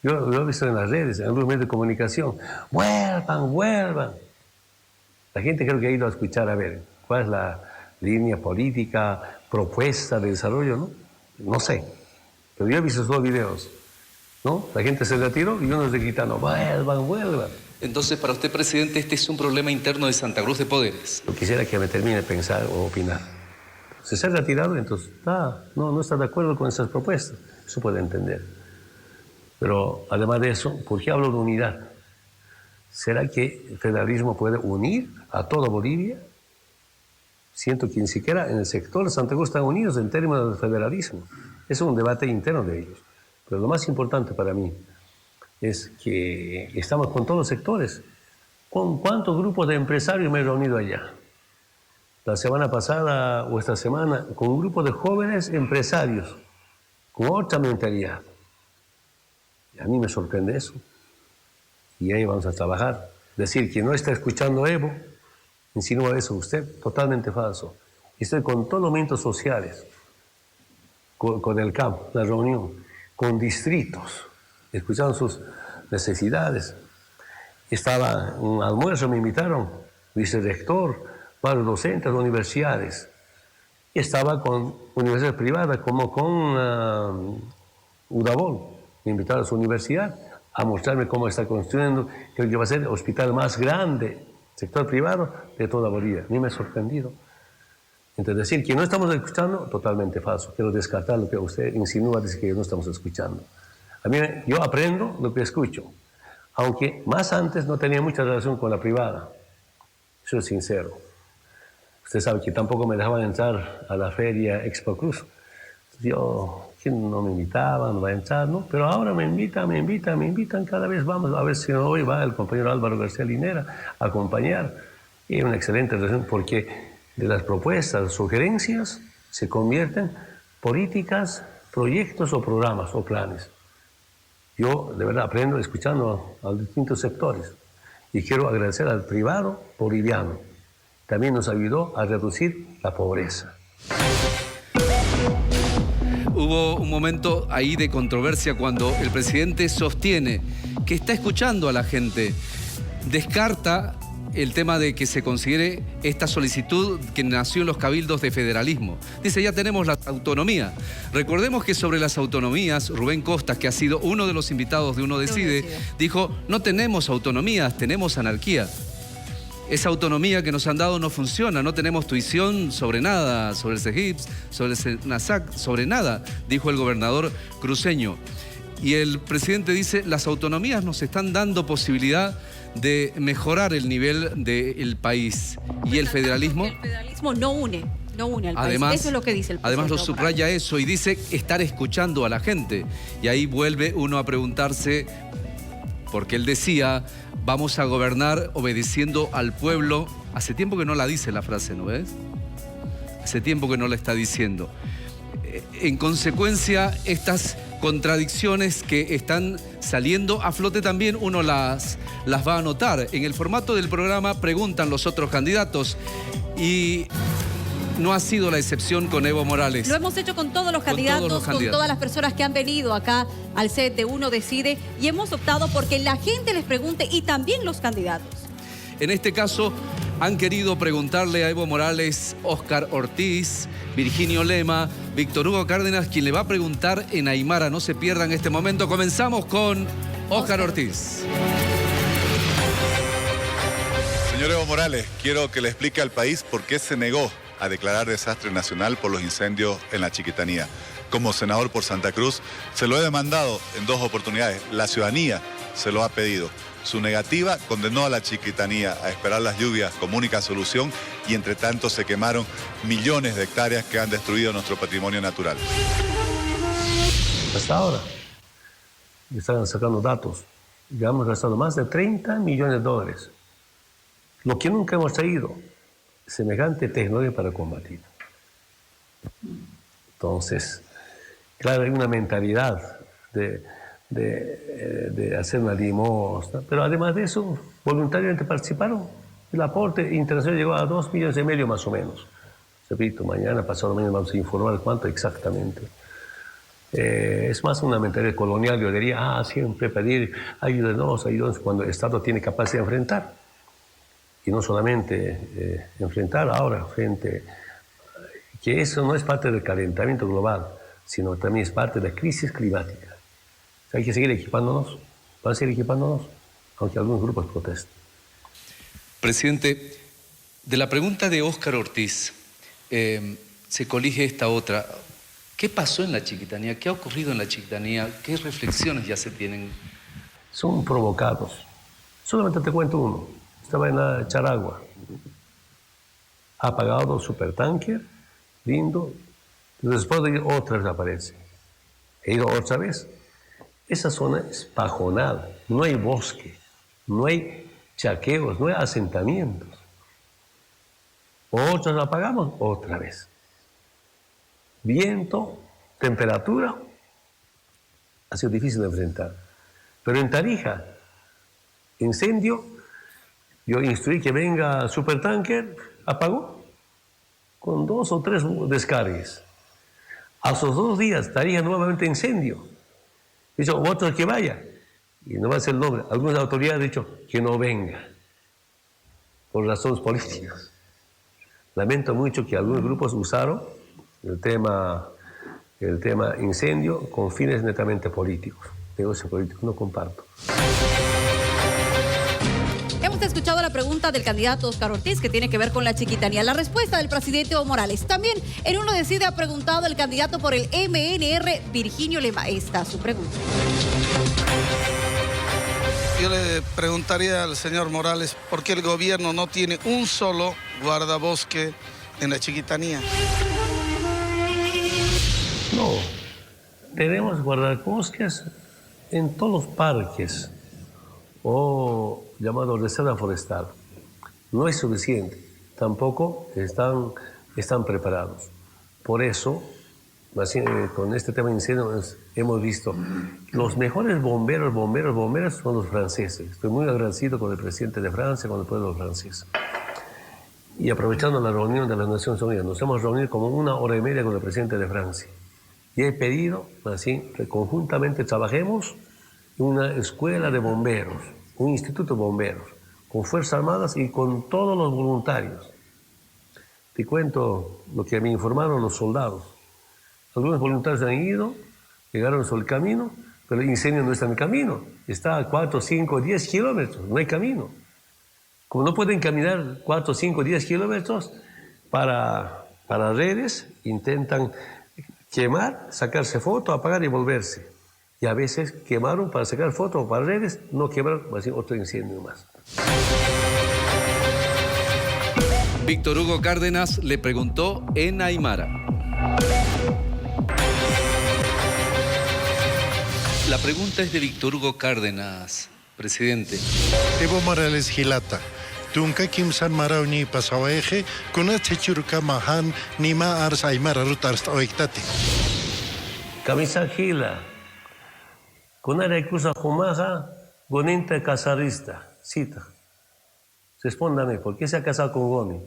Yo lo he visto en las redes, en los medios de comunicación. ¡Vuelvan! La gente creo que ha ido a escuchar, a ver, cuál es la línea política, propuesta de desarrollo, ¿no? No sé, pero yo he visto esos videos, ¿no? La gente se retiró y uno está gritando, vuelvan. Entonces, para usted, presidente, este es un problema interno de Santa Cruz de poderes. Yo quisiera que me termine de pensar o opinar. Si se ha retirado, entonces no está de acuerdo con esas propuestas. Eso puede entender. Pero además de eso, ¿por qué hablo de unidad? ¿Será que el federalismo puede unir a toda Bolivia? Siento que ni siquiera en el sector de Santa Cruz están unidos en términos de federalismo. Es un debate interno de ellos. Pero lo más importante para mí es que estamos con todos los sectores. ¿Con cuántos grupos de empresarios me he reunido allá? La semana pasada o esta semana, con un grupo de jóvenes empresarios, con otra mentalidad. Y a mí me sorprende eso. Y ahí vamos a trabajar. Decir que no está escuchando a Evo, insinúa eso usted, totalmente falso. Estoy con todos los movimientos sociales, con el campo, la reunión, con distritos, escuchando sus necesidades. Estaba en un almuerzo, me invitaron, vicerrector, varios docentes de universidades. estaba con universidades privadas como con Udavol. Me invitaron a su universidad a mostrarme cómo está construyendo, creo que va a ser el hospital más grande, sector privado, de toda Bolivia. A mí me ha sorprendido. Entonces, decir que no estamos escuchando, totalmente falso. Quiero descartar lo que usted insinúa, dice que no estamos escuchando. A mí, yo aprendo lo que escucho, aunque más antes no tenía mucha relación con la privada. Soy sincero. Usted sabe que tampoco me dejaban entrar a la feria Expo Cruz. Yo, que no me invitaban, no va a entrar, ¿no? Pero ahora me invitan, cada vez vamos. A ver si hoy va el compañero Álvaro García Linera a acompañar. Y una excelente relación porque de las propuestas, sugerencias, se convierten políticas, proyectos o programas o planes. Yo de verdad aprendo escuchando a distintos sectores y quiero agradecer al privado boliviano. También nos ayudó a reducir la pobreza. Hubo un momento ahí de controversia cuando el presidente sostiene que está escuchando a la gente, descarta el tema de que se considere esta solicitud que nació en los cabildos de federalismo. Dice, ya tenemos la autonomía. Recordemos que sobre las autonomías, Rubén Costas, que ha sido uno de los invitados de Uno Decide, dijo, no tenemos autonomías, tenemos anarquía. Esa autonomía que nos han dado no funciona, no tenemos tuición sobre nada, sobre el CEGIPS, sobre el SENASAC, sobre nada, dijo el gobernador cruceño. Y el presidente dice, las autonomías nos están dando posibilidad de mejorar el nivel del país. Y el federalismo... El federalismo no une al además, país. Eso es lo que dice el presidente. Además lo subraya eso y dice estar escuchando a la gente. Y ahí vuelve uno a preguntarse, porque él decía, vamos a gobernar obedeciendo al pueblo. Hace tiempo que no la dice la frase, ¿no ves? Hace tiempo que no la está diciendo. En consecuencia, estas contradicciones que están saliendo a flote también uno las va a notar. En el formato del programa preguntan los otros candidatos y no ha sido la excepción con Evo Morales. Lo hemos hecho con todos los candidatos, con todas las personas que han venido acá al set de Uno Decide y hemos optado porque la gente les pregunte y también los candidatos. En este caso, han querido preguntarle a Evo Morales, Óscar Ortiz, Virginio Lema, Víctor Hugo Cárdenas, quien le va a preguntar en Aymara. No se pierdan este momento. Comenzamos con Óscar Ortiz. Señor Evo Morales, quiero que le explique al país por qué se negó a declarar desastre nacional por los incendios en la Chiquitanía. Como senador por Santa Cruz, se lo he demandado en 2 oportunidades. La ciudadanía se lo ha pedido. Su negativa condenó a la Chiquitanía a esperar las lluvias como única solución y entre tanto se quemaron millones de hectáreas que han destruido nuestro patrimonio natural. Hasta ahora, están sacando datos, ya hemos gastado más de 30 millones de dólares. Lo que nunca hemos traído, semejante tecnología para combatir. Entonces, claro, hay una mentalidad de hacer una limosna, pero además de eso, voluntariamente participaron. El aporte internacional llegó a 2,5 millones más o menos. Repito, mañana, pasado mañana vamos a informar cuánto exactamente. Es más una mentalidad colonial, yo diría, siempre pedir ayúdenos, cuando el Estado tiene capacidad de enfrentar. Y no solamente enfrentar ahora, que eso no es parte del calentamiento global, sino también es parte de la crisis climática. Hay que seguir equipándonos, van a seguir equipándonos, aunque algunos grupos protesten. Presidente, de la pregunta de Óscar Ortiz, se colige esta otra. ¿Qué pasó en la Chiquitanía? ¿Qué ha ocurrido en la Chiquitanía? ¿Qué reflexiones ya se tienen? Son provocados. Solamente te cuento uno. Estaba en la Charagua. Ha apagado el supertanker, lindo. Después de ir otra vez aparece. He ido otra vez. Esa zona es pajonal, no hay bosque, no hay chaqueos, no hay asentamientos. Otros lo apagamos otra vez. Viento, temperatura, ha sido difícil de enfrentar. Pero en Tarija, incendio, yo instruí que venga supertanker, apagó, con 2 o 3 descargues. A esos 2 días, Tarija nuevamente incendio. Dicho, otro que vaya, y no va a ser el nombre. Algunas autoridades han dicho que no venga, por razones políticas. Lamento mucho que algunos grupos usaron el tema incendio con fines netamente políticos. Negocio político no comparto. Hemos escuchado la pregunta del candidato Óscar Ortiz que tiene que ver con la chiquitanía. La respuesta del presidente Evo Morales. También en Uno Decide ha preguntado el candidato por el MNR, Virginio Lema. Esta es su pregunta. Yo le preguntaría al señor Morales por qué el gobierno no tiene un solo guardabosque en la Chiquitanía. No, tenemos guardabosques en todos los parques o llamado reserva forestal. No es suficiente, tampoco están preparados. Por eso, con este tema de incendios hemos visto los mejores bomberos son los franceses. Estoy muy agradecido con el presidente de Francia, con el pueblo francés. Y aprovechando la reunión de las Naciones Unidas, nos hemos reunido como 1 hora y media con el presidente de Francia. Y he pedido, así, que conjuntamente trabajemos en una escuela de bomberos, un instituto de bomberos, con Fuerzas Armadas y con todos los voluntarios. Te cuento lo que me informaron los soldados. Algunos voluntarios han ido, llegaron sobre el camino, pero el incendio no está en el camino. Está a 4, 5, 10 kilómetros, no hay camino. Como no pueden caminar 4, 5, 10 kilómetros para redes, intentan quemar, sacarse foto, apagar y volverse. Y a veces quemaron para sacar fotos para redes, no quemaron, así otro incendio más. Víctor Hugo Cárdenas le preguntó en Aymara. La pregunta es de Víctor Hugo Cárdenas, presidente. Evo Morales Gilata. Tunka Kim San Marau ni pasawaeje, kuna chechurka mahan ni ma ars Aymara rutars oiktati. Camisa Gila. Kuna recusa Jumaja, Goninte casarista. Cita. Respóndame, ¿por qué se ha casado con Goni?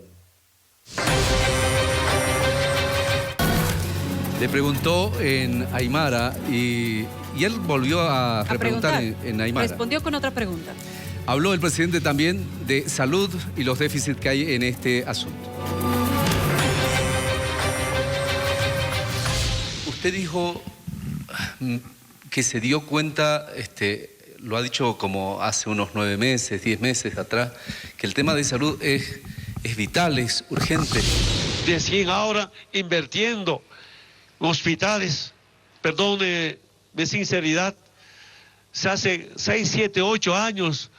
Le preguntó en Aymara y él volvió a preguntar en Aymara. Respondió con otra pregunta. Habló el presidente también de salud y los déficits que hay en este asunto. Usted dijo que se dio cuenta, lo ha dicho como hace unos 9 meses, 10 meses atrás, que el tema de salud es vital, es urgente. Decían ahora invirtiendo hospitales, perdone de sinceridad, se hace 6, 7, 8 años,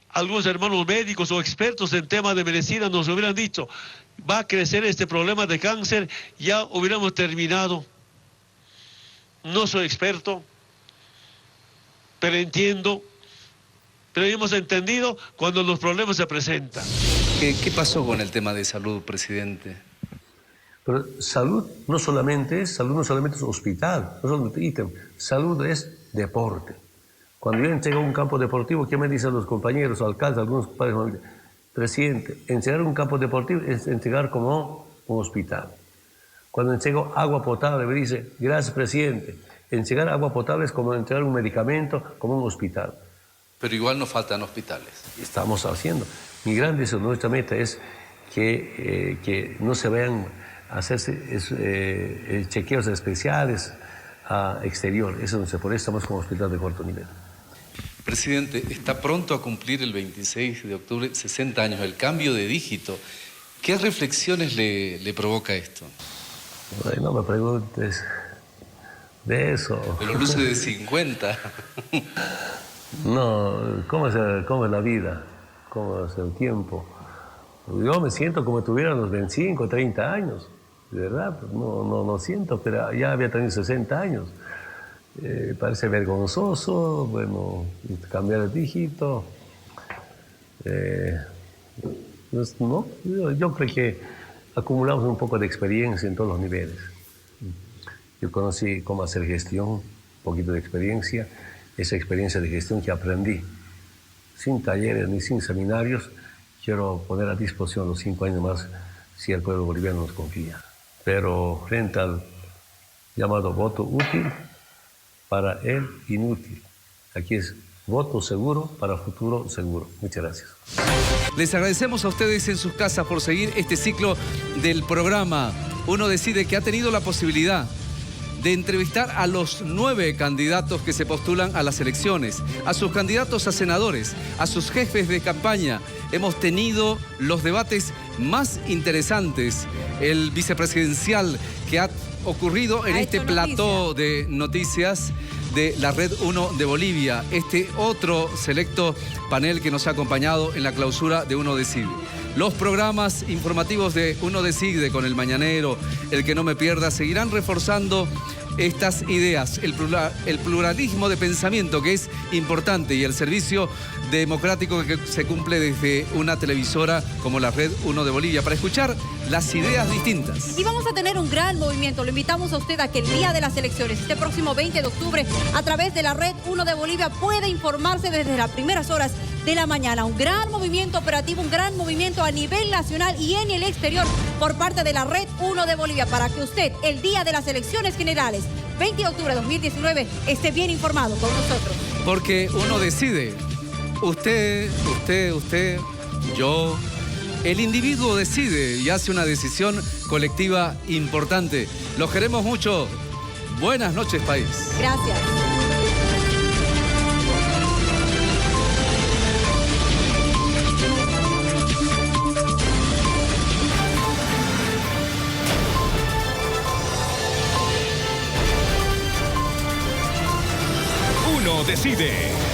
algunos hermanos médicos o expertos en temas de medicina nos hubieran dicho, va a crecer este problema de cáncer, ya hubiéramos terminado. No soy experto, pero entiendo, pero hemos entendido cuando los problemas se presentan. ¿Qué pasó con el tema de salud, presidente? Pero salud no solamente es hospital, no solamente ítem. Salud es deporte. Cuando yo entrego un campo deportivo, ¿qué me dicen los compañeros, alcaldes, algunos padres? Presidente, entregar un campo deportivo es entregar como un hospital. Cuando entrego agua potable, me dice, gracias, presidente. Entregar agua potable es como entregar un medicamento, como un hospital. Pero igual nos faltan hospitales. Estamos haciendo. Mi gran deseo, nuestra meta es que no se vayan a hacerse chequeos especiales a exterior. Eso no se puede, estamos como hospital de cuarto nivel. Presidente, está pronto a cumplir el 26 de octubre 60 años, el cambio de dígito. ¿Qué reflexiones le provoca esto? Ay, no me preguntes de eso. Pero luce de 50. No, ¿cómo es la vida? ¿Cómo es el tiempo? Yo me siento como si tuviera los 25, 30 años. De verdad, no siento, pero ya había tenido 60 años. Parece vergonzoso, bueno, cambiar el dígito. No, yo creo que acumulamos un poco de experiencia en todos los niveles. Yo conocí cómo hacer gestión, un poquito de experiencia, esa experiencia de gestión que aprendí, sin talleres ni sin seminarios, quiero poner a disposición los 5 años más si el pueblo boliviano nos confía. Pero frente al llamado voto útil, para el inútil. Aquí es voto seguro para futuro seguro. Muchas gracias. Les agradecemos a ustedes en sus casas por seguir este ciclo del programa Uno Decide, que ha tenido la posibilidad de entrevistar a los 9 candidatos que se postulan a las elecciones, a sus candidatos a senadores, a sus jefes de campaña. Hemos tenido los debates más interesantes, el vicepresidencial que ha ocurrido en este plató de noticias de la Red 1 de Bolivia, este otro selecto panel que nos ha acompañado en la clausura de Uno Decide. Los programas informativos de Uno Decide, con El Mañanero, El Que No Me Pierda, seguirán reforzando estas ideas, el pluralismo de pensamiento, que es importante, y el servicio democrático que se cumple desde una televisora como la Red 1 de Bolivia, para escuchar las ideas distintas. Y vamos a tener un gran movimiento. Lo invitamos a usted a que el día de las elecciones, este próximo 20 de octubre, a través de la Red 1 de Bolivia, pueda informarse desde las primeras horas de la mañana. Un gran movimiento operativo, un gran movimiento a nivel nacional y en el exterior por parte de la Red 1 de Bolivia, para que usted, el día de las elecciones generales, 20 de octubre de 2019, esté bien informado con nosotros. Porque Uno Decide. Usted, yo. El individuo decide y hace una decisión colectiva importante. Los queremos mucho. Buenas noches, país. Gracias. Uno Decide.